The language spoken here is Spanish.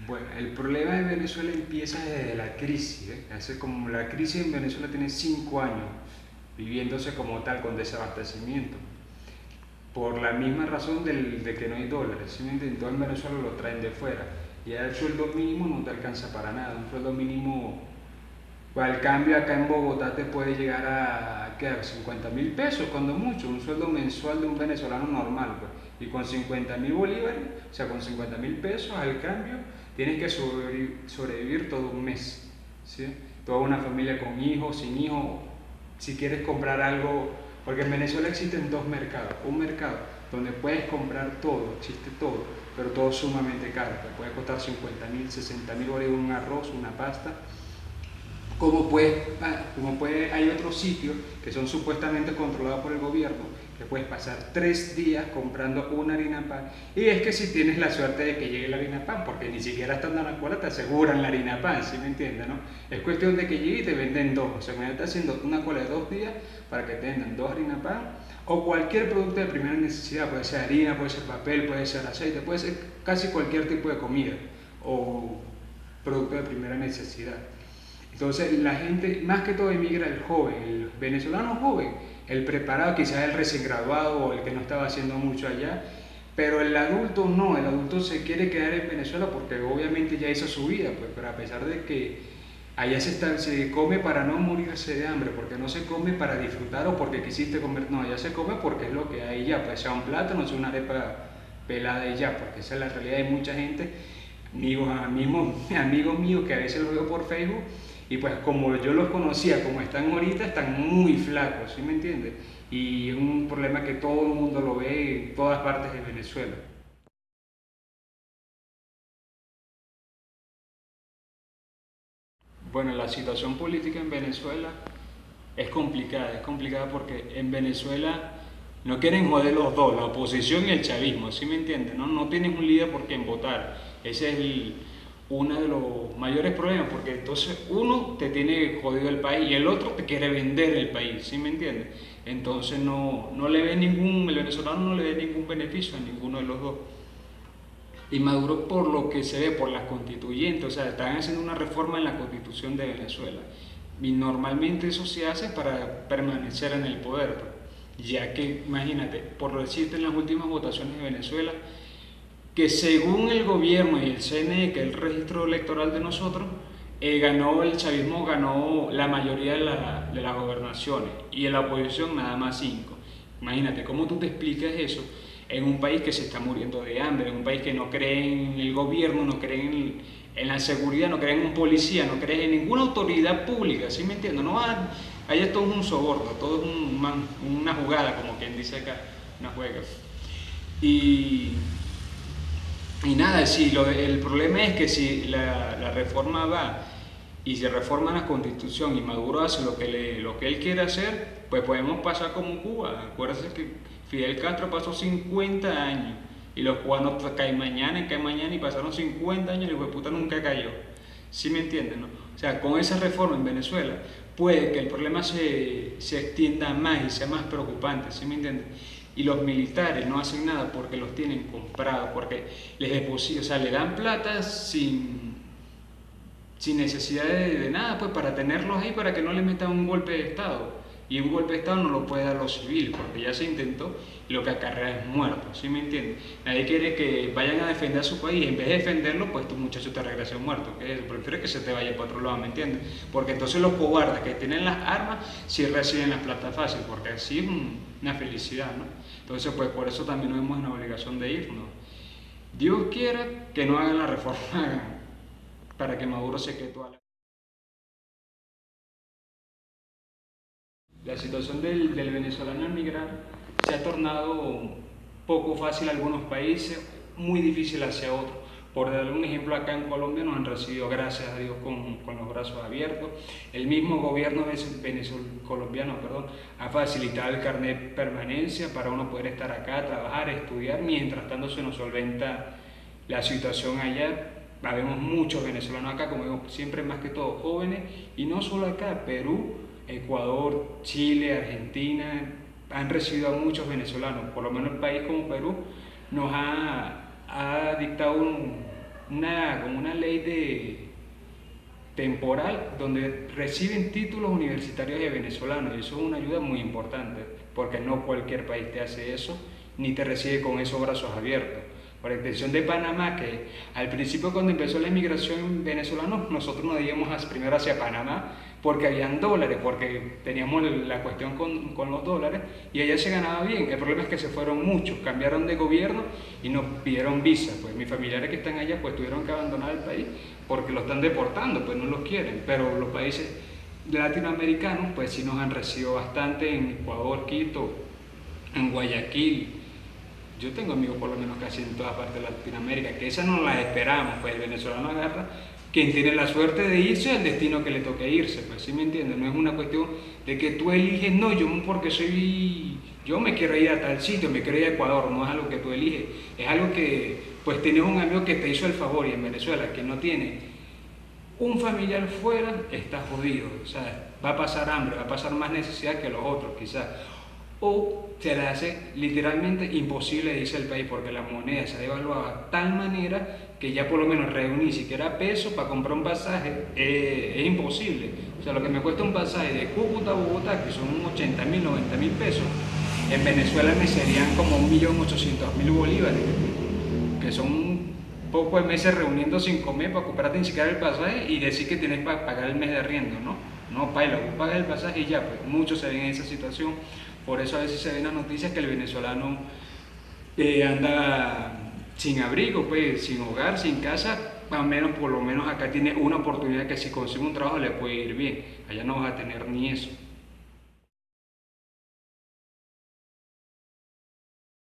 Bueno, el problema de Venezuela empieza desde la crisis, ¿eh? Hace como la crisis en Venezuela tiene 5 años viviéndose como tal con desabastecimiento. Por la misma razón de que no hay dólares, ¿sí me entiendes? Todo en Venezuela lo traen de fuera. Y el sueldo mínimo no te alcanza para nada. Un sueldo mínimo, al cambio acá en Bogotá te puede llegar a, ¿qué? 50.000 pesos, cuando mucho. Un sueldo mensual de un venezolano normal, pues. Y con 50.000 bolívares, o sea, con 50.000 pesos al cambio, tienes que sobrevivir todo un mes, ¿sí? Toda una familia con hijos, sin hijos. Si quieres comprar algo, porque en Venezuela existen dos mercados. Un mercado donde puedes comprar todo, existe todo, pero todo sumamente caro. Te puede costar 50.000, 60.000 bolívares un arroz, una pasta. Hay otros sitios que son supuestamente controlados por el gobierno, que puedes pasar 3 días comprando una harina pan. Y es que si tienes la suerte de que llegue la harina pan, porque ni siquiera estando en la cola te aseguran la harina pan, ¿sí me entiendes? ¿No? Es cuestión de que llegue y te venden dos. O sea, me estás haciendo una cola de 2 días para que te vendan dos harina pan o cualquier producto de primera necesidad. Puede ser harina, puede ser papel, puede ser aceite, puede ser casi cualquier tipo de comida o producto de primera necesidad. Entonces la gente, más que todo, emigra el joven, el venezolano joven, el preparado, quizás el recién graduado o el que no estaba haciendo mucho allá, pero el adulto no, el adulto se quiere quedar en Venezuela porque obviamente ya hizo su vida, pues, pero a pesar de que allá se come para no morirse de hambre, porque no se come para disfrutar o porque quisiste comer, no, allá se come porque es lo que hay ya, pues sea un plátano, sea una arepa pelada y ya, porque esa es la realidad de mucha gente, amigos míos que a veces los veo por Facebook y pues como yo los conocía, como están ahorita, están muy flacos, ¿sí me entiendes? Y es un problema que todo el mundo lo ve en todas partes de Venezuela. Bueno, la situación política en Venezuela es complicada porque en Venezuela no quieren joder los dos, la oposición y el chavismo, ¿sí me entiendes? No, no tienes un líder por quien votar. Ese es uno de los mayores problemas, porque entonces uno te tiene jodido el país y el otro te quiere vender el país, ¿sí me entiendes? Entonces no le ve el venezolano no le ve ningún beneficio a ninguno de los dos. Y Maduro, por lo que se ve por las constituyentes, o sea, están haciendo una reforma en la constitución de Venezuela. Y normalmente eso se hace para permanecer en el poder, pues. Ya que, imagínate, por decirte en las últimas votaciones de Venezuela, que según el gobierno y el CNE, que es el registro electoral de nosotros, el chavismo ganó la mayoría de las gobernaciones y en la oposición nada más 5. Imagínate, ¿cómo tú te explicas eso en un país que se está muriendo de hambre, en un país que no cree en el gobierno, no cree en la seguridad, no cree en un policía, no cree en ninguna autoridad pública? ¿Sí me entiendes? No va, allá todo es un soborno, todo es una jugada, como quien dice acá, una juega. Y y nada, sí, el problema es que si la reforma va y se reforma la constitución y Maduro hace lo que él quiere hacer, pues podemos pasar como Cuba. Acuérdense que Fidel Castro pasó 50 años y los cubanos caen mañana y pasaron 50 años y el puta nunca cayó. ¿Sí me entienden? No? O sea, con esa reforma en Venezuela puede que el problema se extienda más y sea más preocupante, ¿sí me entienden? Y los militares no hacen nada porque los tienen comprados, porque les depositan, o sea, le dan plata sin necesidad de nada, pues para tenerlos ahí para que no les metan un golpe de Estado. Y un golpe de Estado no lo puede dar los civiles, porque ya se intentó y lo que acarrea es muerto, ¿sí me entiendes? Nadie quiere que vayan a defender a su país y en vez de defenderlo, pues tu muchacho te regrese muerto. Prefiero que se te vaya para otro lado, ¿me entiendes? Porque entonces los cobardes que tienen las armas sí reciben las plata fácil, porque así es una felicidad, ¿no? Entonces, pues por eso también nos vemos en la obligación de irnos. Dios quiera que no hagan la reforma para que Maduro se quede toda la situación del venezolano al migrar se ha tornado poco fácil a algunos países, muy difícil hacia otros. Por dar un ejemplo, acá en Colombia nos han recibido, gracias a Dios, con los brazos abiertos. El mismo gobierno colombiano ha facilitado el carnet de permanencia para uno poder estar acá, trabajar, estudiar, mientras tanto se nos solventa la situación allá. Habemos muchos venezolanos acá, como digo, siempre más que todo jóvenes, y no solo acá, Perú, Ecuador, Chile, Argentina, han recibido a muchos venezolanos. Por lo menos el país como Perú ha dictado como una ley temporal donde reciben títulos universitarios de venezolanos, y eso es una ayuda muy importante, porque no cualquier país te hace eso, ni te recibe con esos brazos abiertos. Por extensión de Panamá, que al principio cuando empezó la inmigración venezolana, nosotros nos íbamos primero hacia Panamá, porque habían dólares, porque teníamos la cuestión con los dólares, y allá se ganaba bien. El problema es que se fueron muchos, cambiaron de gobierno y nos pidieron visa. Pues mis familiares que están allá pues tuvieron que abandonar el país porque lo están deportando, pues no los quieren. Pero los países latinoamericanos pues sí nos han recibido bastante, en Ecuador, Quito, en Guayaquil. Yo tengo amigos por lo menos casi en todas partes de Latinoamérica, que esas no las esperamos, pues el venezolano agarra quien tiene la suerte de irse, el destino que le toque irse, pues sí me entiendes, no es una cuestión de que tú eliges, no, yo me quiero ir a tal sitio, me quiero ir a Ecuador, no es algo que tú eliges, es algo que pues tienes un amigo que te hizo el favor, y en Venezuela que no tiene un familiar fuera, está jodido, o sea, va a pasar hambre, va a pasar más necesidad que los otros quizás, o se le hace literalmente imposible irse al país porque la moneda se ha devaluado de tal manera que ya por lo menos reunir siquiera pesos para comprar un pasaje es imposible. O sea, lo que me cuesta un pasaje de Cúcuta a Bogotá, que son 80.000, 90.000 pesos, en Venezuela me serían como 1.800.000 bolívares, que son pocos meses reuniendo sin comer para comprarte ni siquiera el pasaje y decir que tienes para pagar el mes de arriendo, ¿no? No, paila, vos pagas el pasaje y ya, pues muchos se ven en esa situación. Por eso a veces se ven las noticias que el venezolano anda sin abrigo, pues, sin hogar, sin casa, al menos por lo menos acá tiene una oportunidad que si consigue un trabajo le puede ir bien. Allá no vas a tener ni eso.